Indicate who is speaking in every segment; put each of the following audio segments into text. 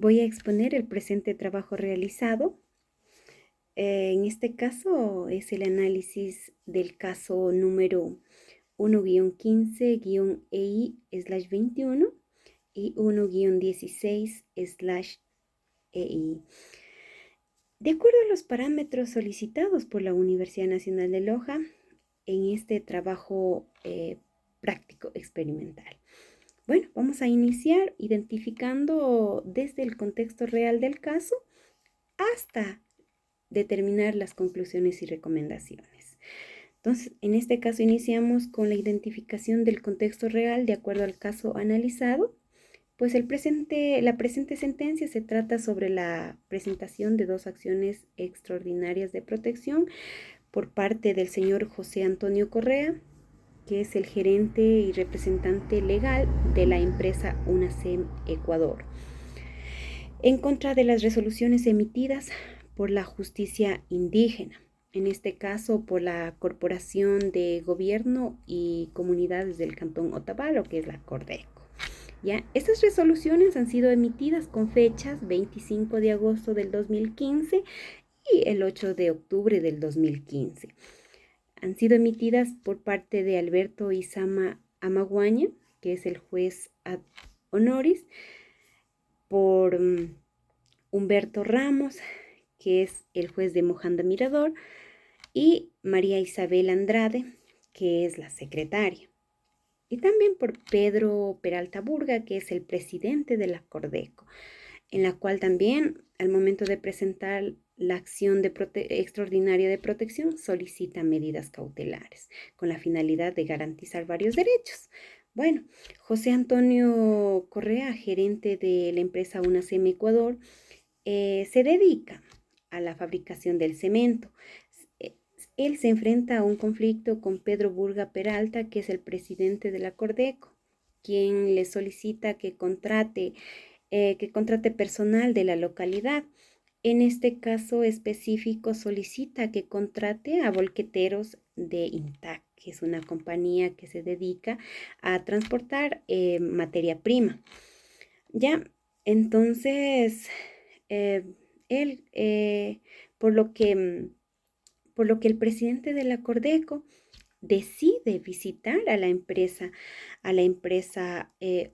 Speaker 1: Voy a exponer el presente trabajo realizado. En este caso es el análisis del caso número 1-15-EI/21 y 1-16/EI. De acuerdo a los parámetros solicitados por la Universidad Nacional de Loja en este trabajo práctico experimental. Bueno, vamos a iniciar identificando desde el contexto real del caso hasta determinar las conclusiones y recomendaciones. Entonces, en este caso iniciamos con la identificación del contexto real de acuerdo al caso analizado. Pues la presente sentencia se trata sobre la presentación de dos acciones extraordinarias de protección por parte del señor José Antonio Correa, que es el gerente y representante legal de la empresa UNACEM Ecuador, en contra de las resoluciones emitidas por la justicia indígena, en este caso por la Corporación de Gobierno y Comunidades del Cantón Otavalo, que es la Cordeco. ¿Ya? Estas resoluciones han sido emitidas con fechas 25 de agosto del 2015 y el 8 de octubre del 2015. Han sido emitidas por parte de Alberto Izama Amaguaña, que es el juez ad honoris, por Humberto Ramos, que es el juez de Mojanda Mirador, y María Isabel Andrade, que es la secretaria. Y también por Pedro Peralta Burga, que es el presidente de la Cordeco, en la cual también, al momento de presentar la acción extraordinaria de protección, solicita medidas cautelares, con la finalidad de garantizar varios derechos. Bueno, José Antonio Correa, gerente de la empresa UNACEM Ecuador, se dedica a la fabricación del cemento. Él se enfrenta a un conflicto con Pedro Burga Peralta, que es el presidente de la Cordeco, quien le solicita que contrate personal de la localidad. En este caso específico solicita que contrate a volqueteros de Intac, que es una compañía que se dedica a transportar materia prima. Ya, entonces, él, por lo que el presidente de la Cordeco decide visitar a la empresa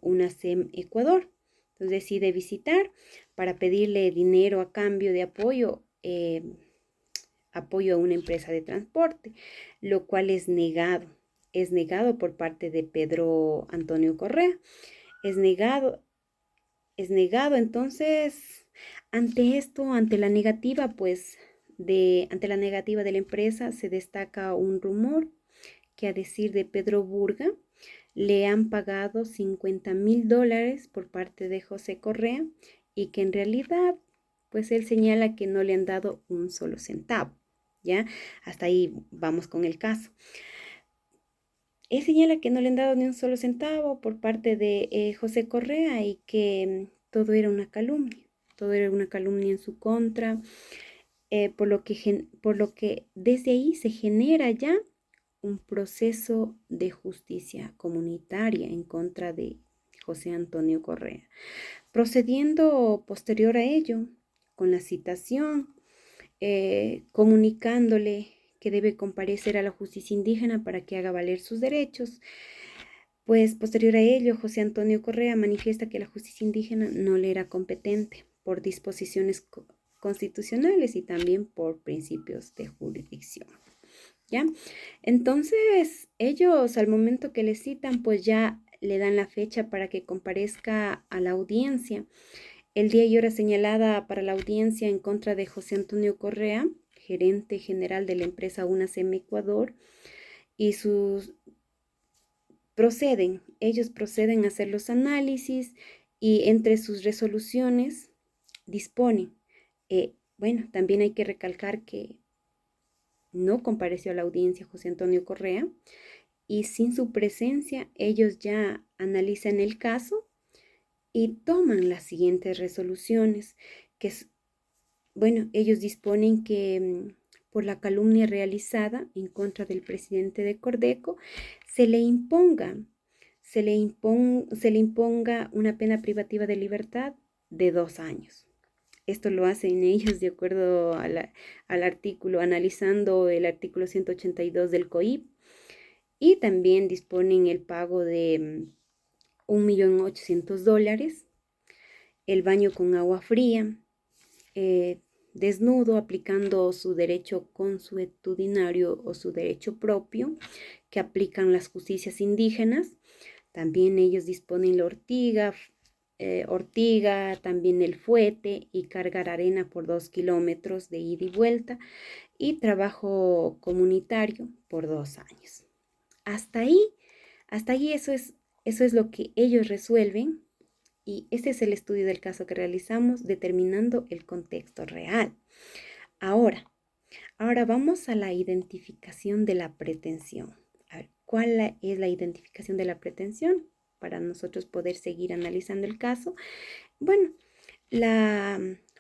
Speaker 1: UNACEM Ecuador. Entonces decide visitar para pedirle dinero a cambio de apoyo a una empresa de transporte, lo cual es negado. Es negado por parte de Pedro Antonio Correa. Es negado. Entonces, ante la negativa, ante la negativa de la empresa, se destaca un rumor que, a decir de Pedro Burga, le han pagado $50,000 por parte de José Correa y que en realidad, pues él señala que no le han dado un solo centavo. ¿Ya? Hasta ahí vamos con el caso. Él señala que no le han dado ni un solo centavo por parte de José Correa y que todo era una calumnia en su contra, por lo que desde ahí se genera ya un proceso de justicia comunitaria en contra de José Antonio Correa. Procediendo posterior a ello, con la citación, comunicándole que debe comparecer a la justicia indígena para que haga valer sus derechos. Pues posterior a ello, José Antonio Correa manifiesta que la justicia indígena no le era competente por disposiciones constitucionales y también por principios de jurisdicción. ¿Ya? Entonces, ellos al momento que le citan, pues ya le dan la fecha para que comparezca a la audiencia. El día y hora señalada para la audiencia en contra de José Antonio Correa, gerente general de la empresa UNACEM Ecuador, y ellos proceden a hacer los análisis y entre sus resoluciones disponen. Bueno, también hay que recalcar que no compareció a la audiencia José Antonio Correa y sin su presencia ellos ya analizan el caso y toman las siguientes resoluciones, que bueno, ellos disponen que por la calumnia realizada en contra del presidente de Cordeco se le imponga una pena privativa de libertad de 2 años. Esto lo hacen ellos de acuerdo al artículo, analizando el artículo 182 del COIP, y también disponen el pago de $1.800.000, el baño con agua fría, desnudo, aplicando su derecho consuetudinario o su derecho propio que aplican las justicias indígenas. También ellos disponen la ortiga, también el fuete y cargar arena por 2 kilómetros de ida y vuelta, y trabajo comunitario por 2 años. Hasta ahí eso es lo que ellos resuelven, y este es el estudio del caso que realizamos determinando el contexto real. Ahora vamos a la identificación de la pretensión. A ver, ¿cuál es la identificación de la pretensión? Para nosotros poder seguir analizando el caso. Bueno, la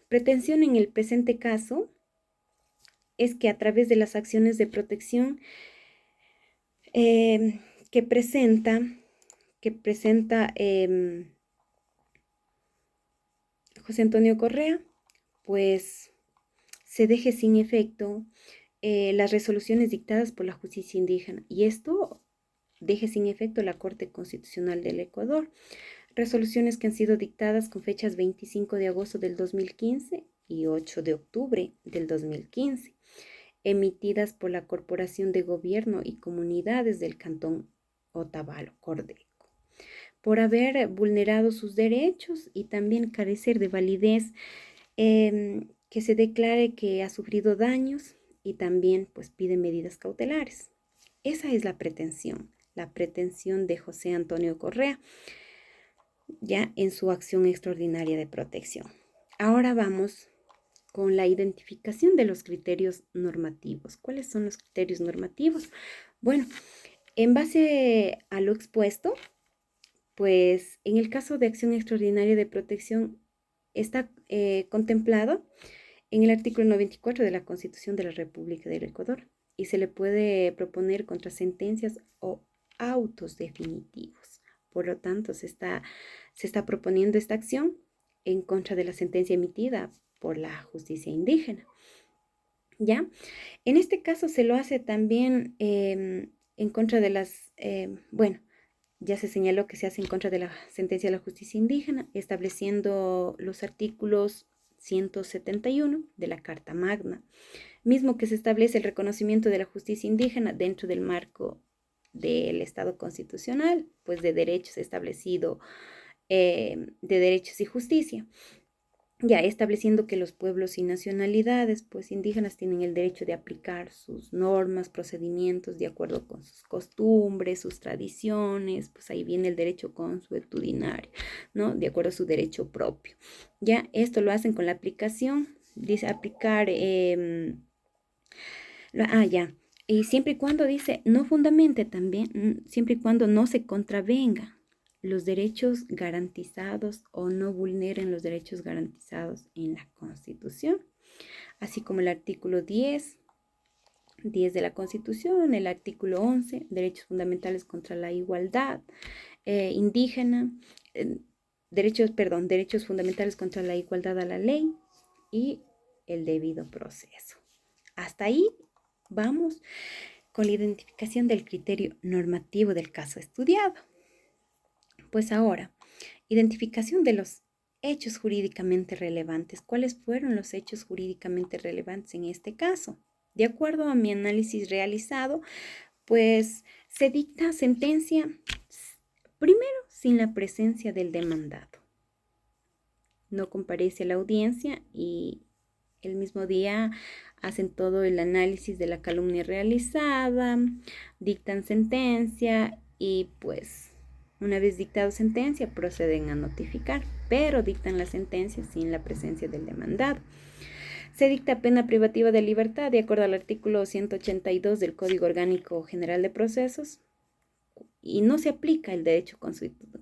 Speaker 1: pretensión en el presente caso es que a través de las acciones de protección que presenta José Antonio Correa, pues se deje sin efecto las resoluciones dictadas por la justicia indígena, y esto deje sin efecto la Corte Constitucional del Ecuador. Resoluciones que han sido dictadas con fechas 25 de agosto del 2015 y 8 de octubre del 2015, emitidas por la Corporación de Gobierno y Comunidades del Cantón Otavalo, Cordeco, por haber vulnerado sus derechos y también carecer de validez, que se declare que ha sufrido daños, y también pues pide medidas cautelares. Esa es la pretensión de José Antonio Correa, ya en su acción extraordinaria de protección. Ahora vamos con la identificación de los criterios normativos. ¿Cuáles son los criterios normativos? Bueno, en base a lo expuesto, pues en el caso de acción extraordinaria de protección está contemplado en el artículo 94 de la Constitución de la República del Ecuador, y se le puede proponer contra sentencias o autos definitivos. Por lo tanto, se está proponiendo esta acción en contra de la sentencia emitida por la justicia indígena. ¿Ya? En este caso se lo hace también en contra de las, ya se señaló que se hace en contra de la sentencia de la justicia indígena, estableciendo los artículos 171 de la Carta Magna, mismo que se establece el reconocimiento de la justicia indígena dentro del marco del Estado constitucional, pues de derechos establecido, de derechos y justicia, ya estableciendo que los pueblos y nacionalidades pues indígenas tienen el derecho de aplicar sus normas, procedimientos de acuerdo con sus costumbres, sus tradiciones, pues ahí viene el derecho consuetudinario, ¿no? De acuerdo a su derecho propio. Ya esto lo hacen con la aplicación, dice aplicar, y siempre y cuando dice no fundamente también, siempre y cuando no se contravenga los derechos garantizados o no vulneren los derechos garantizados en la Constitución, así como el artículo 10 de la Constitución, el artículo 11, derechos fundamentales contra la igualdad indígena, derechos fundamentales contra la igualdad a la ley y el debido proceso. Hasta ahí vamos con la identificación del criterio normativo del caso estudiado. Pues ahora, identificación de los hechos jurídicamente relevantes. ¿Cuáles fueron los hechos jurídicamente relevantes en este caso? De acuerdo a mi análisis realizado, pues se dicta sentencia primero sin la presencia del demandado. No comparece a la audiencia y el mismo día hacen todo el análisis de la calumnia realizada, dictan sentencia y pues una vez dictado sentencia proceden a notificar, pero dictan la sentencia sin la presencia del demandado. Se dicta pena privativa de libertad de acuerdo al artículo 182 del Código Orgánico General de Procesos, y no se aplica el derecho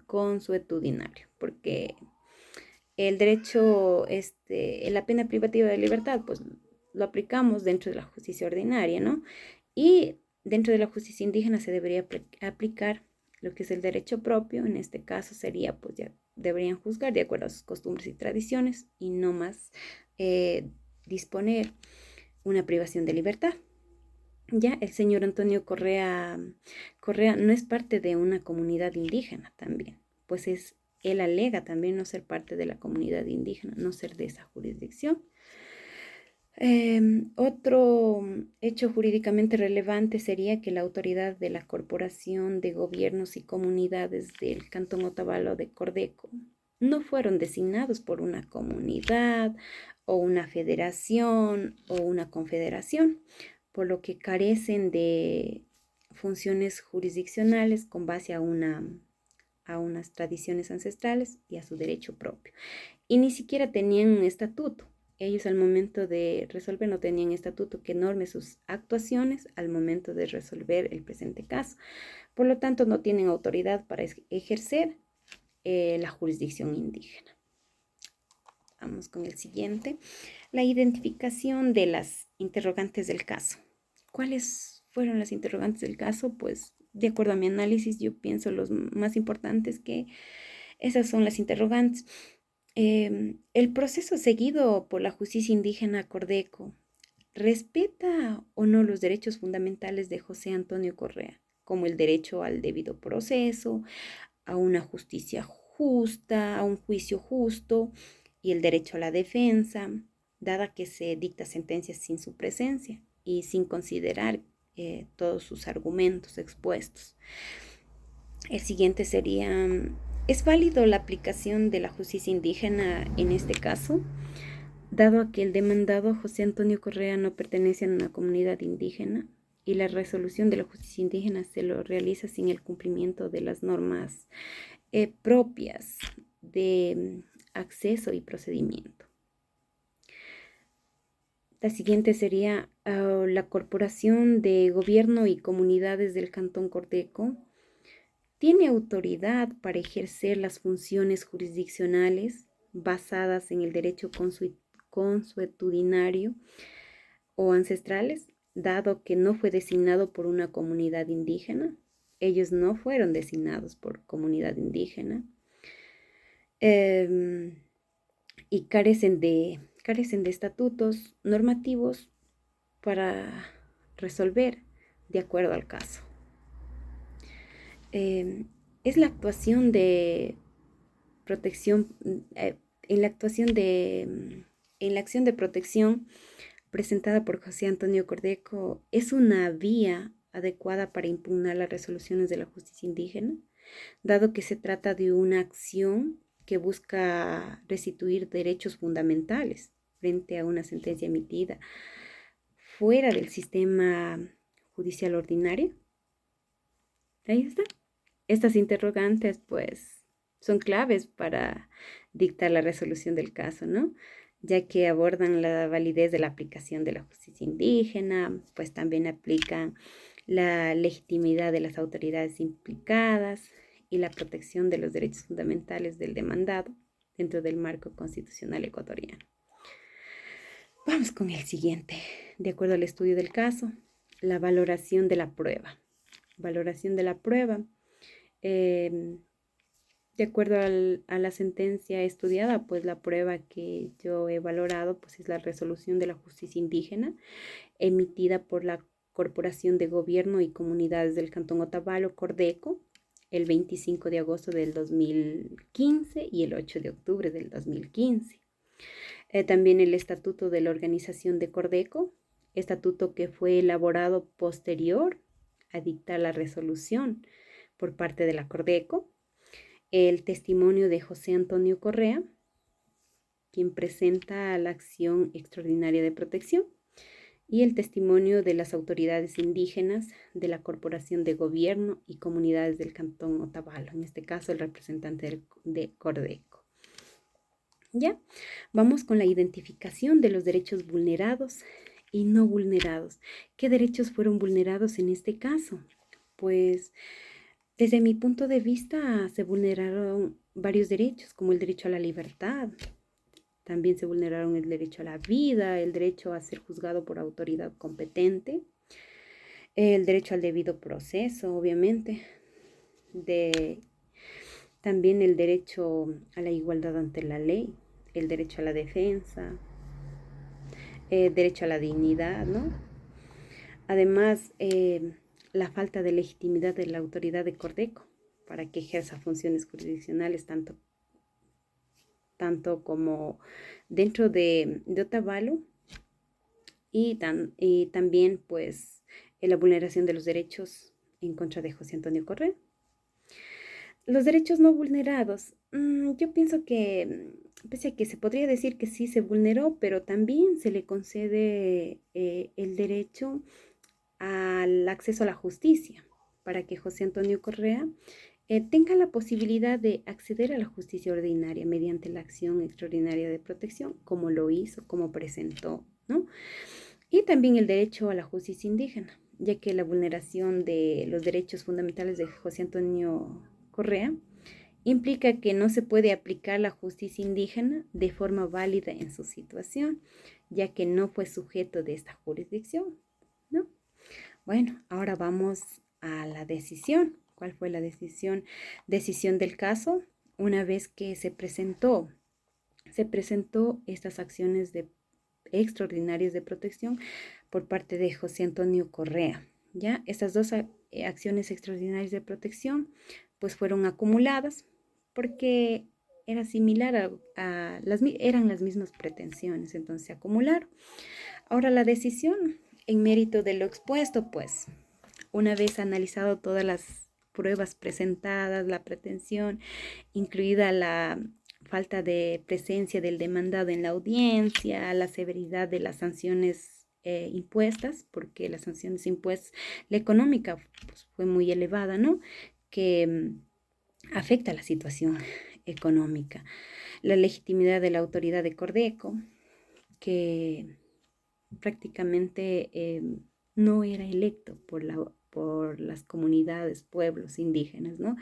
Speaker 1: consuetudinario, porque el derecho, la pena privativa de libertad, pues lo aplicamos dentro de la justicia ordinaria, ¿no? Y dentro de la justicia indígena se debería aplicar lo que es el derecho propio. En este caso sería pues ya deberían juzgar de acuerdo a sus costumbres y tradiciones y no más disponer una privación de libertad. Ya el señor Antonio Correa no es parte de una comunidad indígena también, pues él alega también no ser parte de la comunidad indígena, no ser de esa jurisdicción. Otro hecho jurídicamente relevante sería que la autoridad de la Corporación de Gobiernos y Comunidades del Cantón Otavalo de Cordeco no fueron designados por una comunidad o una federación o una confederación, por lo que carecen de funciones jurisdiccionales con base a unas tradiciones ancestrales y a su derecho propio. Y ni siquiera tenían un estatuto. Ellos al momento de resolver no tenían estatuto que norme sus actuaciones al momento de resolver el presente caso. Por lo tanto, no tienen autoridad para ejercer la jurisdicción indígena. Vamos con el siguiente. La identificación de las interrogantes del caso. ¿Cuáles fueron las interrogantes del caso? Pues, de acuerdo a mi análisis, yo pienso los más importantes que esas son las interrogantes. El proceso seguido por la justicia indígena Cordeco respeta o no los derechos fundamentales de José Antonio Correa, como el derecho al debido proceso, a una justicia justa, a un juicio justo y el derecho a la defensa, dada que se dicta sentencias sin su presencia y sin considerar todos sus argumentos expuestos. El siguiente sería, ¿es válido la aplicación de la justicia indígena en este caso? Dado a que el demandado José Antonio Correa no pertenece a una comunidad indígena y la resolución de la justicia indígena se lo realiza sin el cumplimiento de las normas propias de acceso y procedimiento. La siguiente sería la Corporación de Gobierno y Comunidades del Cantón Cordeco tiene autoridad para ejercer las funciones jurisdiccionales basadas en el derecho consuetudinario o ancestrales, dado que no fue designado por una comunidad indígena. Ellos no fueron designados por comunidad indígena y carecen de estatutos normativos para resolver de acuerdo al caso. Es la actuación de protección, en la acción de protección presentada por José Antonio Cordeco, es una vía adecuada para impugnar las resoluciones de la justicia indígena, dado que se trata de una acción que busca restituir derechos fundamentales frente a una sentencia emitida fuera del sistema judicial ordinario. Ahí está. Estas interrogantes, pues, son claves para dictar la resolución del caso, ¿no? Ya que abordan la validez de la aplicación de la justicia indígena, pues también aplican la legitimidad de las autoridades implicadas y la protección de los derechos fundamentales del demandado dentro del marco constitucional ecuatoriano. Vamos con el siguiente. De acuerdo al estudio del caso, la valoración de la prueba. Valoración de la prueba. De acuerdo a la sentencia estudiada, pues la prueba que yo he valorado pues es la resolución de la justicia indígena emitida por la Corporación de Gobierno y Comunidades del Cantón Otavalo, Cordeco, el 25 de agosto del 2015 y el 8 de octubre del 2015. También el Estatuto de la Organización de Cordeco, estatuto que fue elaborado posterior a dictar la resolución por parte de la Cordeco, el testimonio de José Antonio Correa, quien presenta la acción extraordinaria de protección, y el testimonio de las autoridades indígenas de la Corporación de Gobierno y Comunidades del Cantón Otavalo, en este caso el representante de Cordeco. Ya, vamos con la identificación de los derechos vulnerados y no vulnerados. ¿Qué derechos fueron vulnerados en este caso? Pues desde mi punto de vista se vulneraron varios derechos, como el derecho a la libertad. También se vulneraron el derecho a la vida, el derecho a ser juzgado por autoridad competente, el derecho al debido proceso, obviamente, También el derecho a la igualdad ante la ley, el derecho a la defensa, derecho a la dignidad, ¿no? Además, la falta de legitimidad de la autoridad de Cordeco para que ejerza funciones jurisdiccionales tanto como dentro de Otavalo y también pues en la vulneración de los derechos en contra de José Antonio Correa. Los derechos no vulnerados, yo pienso que pese a que se podría decir que sí se vulneró, pero también se le concede el derecho al acceso a la justicia para que José Antonio Correa tenga la posibilidad de acceder a la justicia ordinaria mediante la acción extraordinaria de protección, como lo hizo, como presentó, ¿no? Y también el derecho a la justicia indígena, ya que la vulneración de los derechos fundamentales de José Antonio Correa implica que no se puede aplicar la justicia indígena de forma válida en su situación, ya que no fue sujeto de esta jurisdicción, ¿no? Bueno, ahora vamos a la decisión. ¿Cuál fue la decisión? Decisión del caso. Una vez que se presentó estas acciones extraordinarias de protección por parte de José Antonio Correa. ¿Ya? Estas dos acciones extraordinarias de protección pues fueron acumuladas porque era similar eran las mismas pretensiones, entonces se acumularon. Ahora la decisión en mérito de lo expuesto, pues una vez analizado todas las pruebas presentadas, la pretensión, incluida la falta de presencia del demandado en la audiencia, la severidad de las sanciones impuestas, porque las sanciones impuestas, la económica pues, fue muy elevada, ¿no? Que afecta la situación económica. La legitimidad de la autoridad de Cordeco, que prácticamente no era electo por las comunidades, pueblos indígenas, ¿no?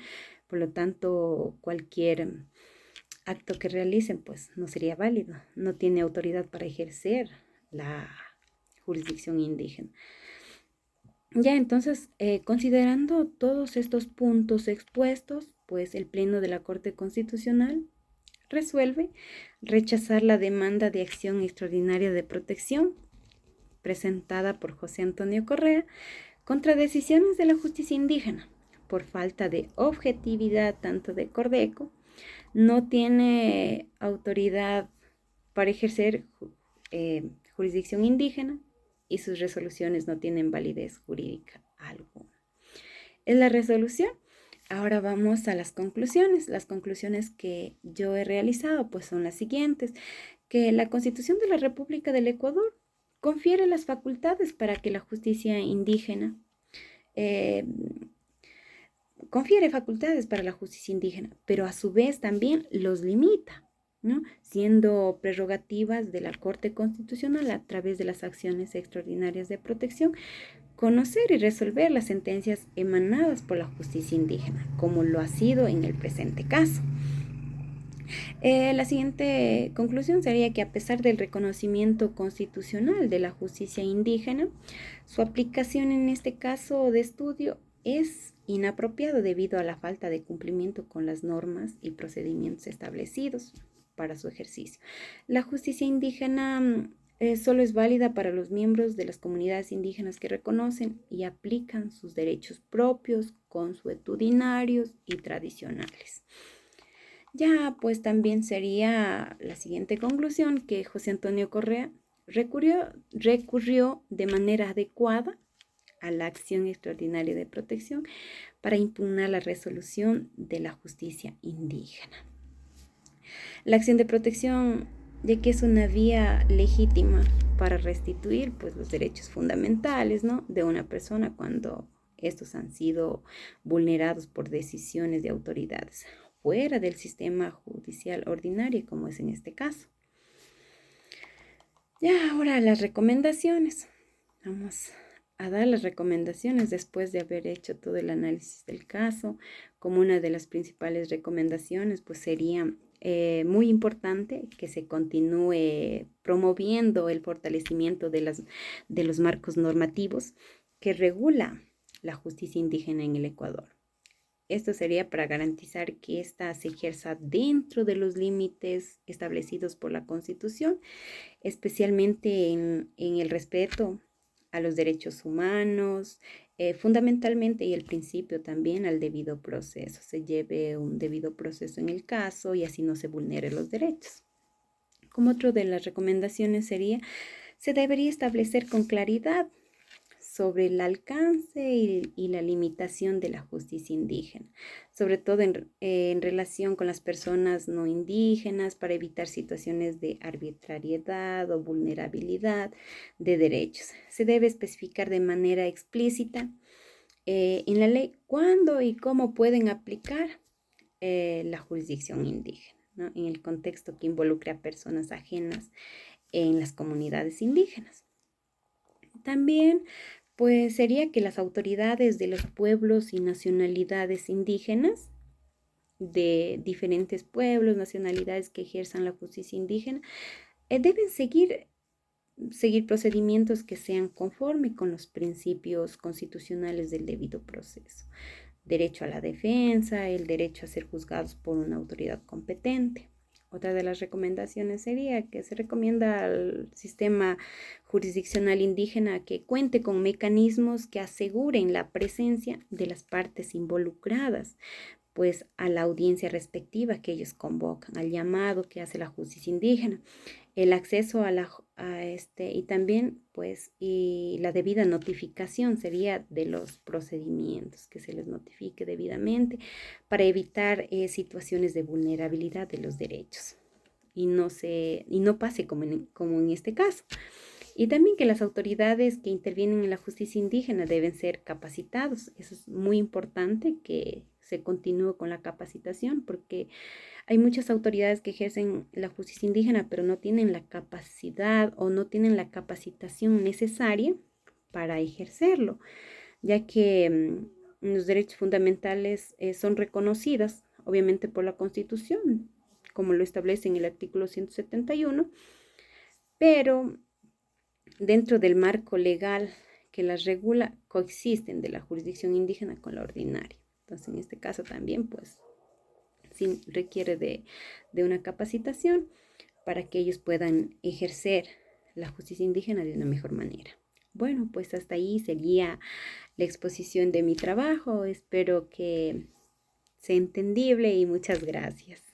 Speaker 1: Por lo tanto, cualquier acto que realicen, pues no sería válido, no tiene autoridad para ejercer la jurisdicción indígena. Ya entonces, considerando todos estos puntos expuestos, pues el Pleno de la Corte Constitucional resuelve rechazar la demanda de acción extraordinaria de protección presentada por José Antonio Correa contra decisiones de la justicia indígena por falta de objetividad tanto de Cordeco, no tiene autoridad para ejercer jurisdicción indígena y sus resoluciones no tienen validez jurídica alguna. Es la resolución. Ahora vamos a las conclusiones. Las conclusiones que yo he realizado pues son las siguientes, que la Constitución de la República del Ecuador confiere las facultades para que la justicia indígena confiere facultades para la justicia indígena, pero a su vez también los limita, ¿no? Siendo prerrogativas de la Corte Constitucional a través de las acciones extraordinarias de protección, conocer y resolver las sentencias emanadas por la justicia indígena, como lo ha sido en el presente caso. La siguiente conclusión sería que a pesar del reconocimiento constitucional de la justicia indígena, su aplicación en este caso de estudio es inapropiado debido a la falta de cumplimiento con las normas y procedimientos establecidos para su ejercicio. La justicia indígena solo es válida para los miembros de las comunidades indígenas que reconocen y aplican sus derechos propios, consuetudinarios y tradicionales. Ya, pues también sería la siguiente conclusión que José Antonio Correa recurrió de manera adecuada a la acción extraordinaria de protección para impugnar la resolución de la justicia indígena. La acción de protección, ya que es una vía legítima para restituir pues, los derechos fundamentales, ¿no? de una persona cuando estos han sido vulnerados por decisiones de autoridades fuera del sistema judicial ordinario, como es en este caso. Ya ahora las recomendaciones. Vamos a dar las recomendaciones después de haber hecho todo el análisis del caso. Como una de las principales recomendaciones, pues sería muy importante que se continúe promoviendo el fortalecimiento de los marcos normativos que regula la justicia indígena en el Ecuador. Esto sería para garantizar que ésta se ejerza dentro de los límites establecidos por la Constitución, especialmente en el respeto a los derechos humanos, fundamentalmente y el principio también al debido proceso. Se lleve un debido proceso en el caso y así no se vulneren los derechos. Como otro de las recomendaciones sería, se debería establecer con claridad sobre el alcance y la limitación de la justicia indígena, sobre todo en relación con las personas no indígenas, para evitar situaciones de arbitrariedad o vulnerabilidad de derechos. Se debe especificar de manera explícita en la ley cuándo y cómo pueden aplicar la jurisdicción indígena, ¿no? En el contexto que involucre a personas ajenas en las comunidades indígenas. También, pues sería que las autoridades de los pueblos y nacionalidades indígenas, de diferentes pueblos, nacionalidades que ejerzan la justicia indígena, deben seguir procedimientos que sean conforme con los principios constitucionales del debido proceso. Derecho a la defensa, el derecho a ser juzgados por una autoridad competente. Otra de las recomendaciones sería que se recomienda al sistema jurisdiccional indígena que cuente con mecanismos que aseguren la presencia de las partes involucradas, pues a la audiencia respectiva que ellos convocan, al llamado que hace la justicia indígena, el acceso y también pues y la debida notificación sería de los procedimientos, que se les notifique debidamente para evitar situaciones de vulnerabilidad de los derechos y no pase como en este caso. Y también que las autoridades que intervienen en la justicia indígena deben ser capacitados. Eso es muy importante, que se continúe con la capacitación, porque hay muchas autoridades que ejercen la justicia indígena, pero no tienen la capacidad o no tienen la capacitación necesaria para ejercerlo, ya que los derechos fundamentales son reconocidos, obviamente, por la Constitución, como lo establece en el artículo 171, pero dentro del marco legal que las regula, coexisten de la jurisdicción indígena con la ordinaria. Entonces, en este caso también, pues, sí requiere de una capacitación para que ellos puedan ejercer la justicia indígena de una mejor manera. Bueno, pues hasta ahí sería la exposición de mi trabajo. Espero que sea entendible y muchas gracias.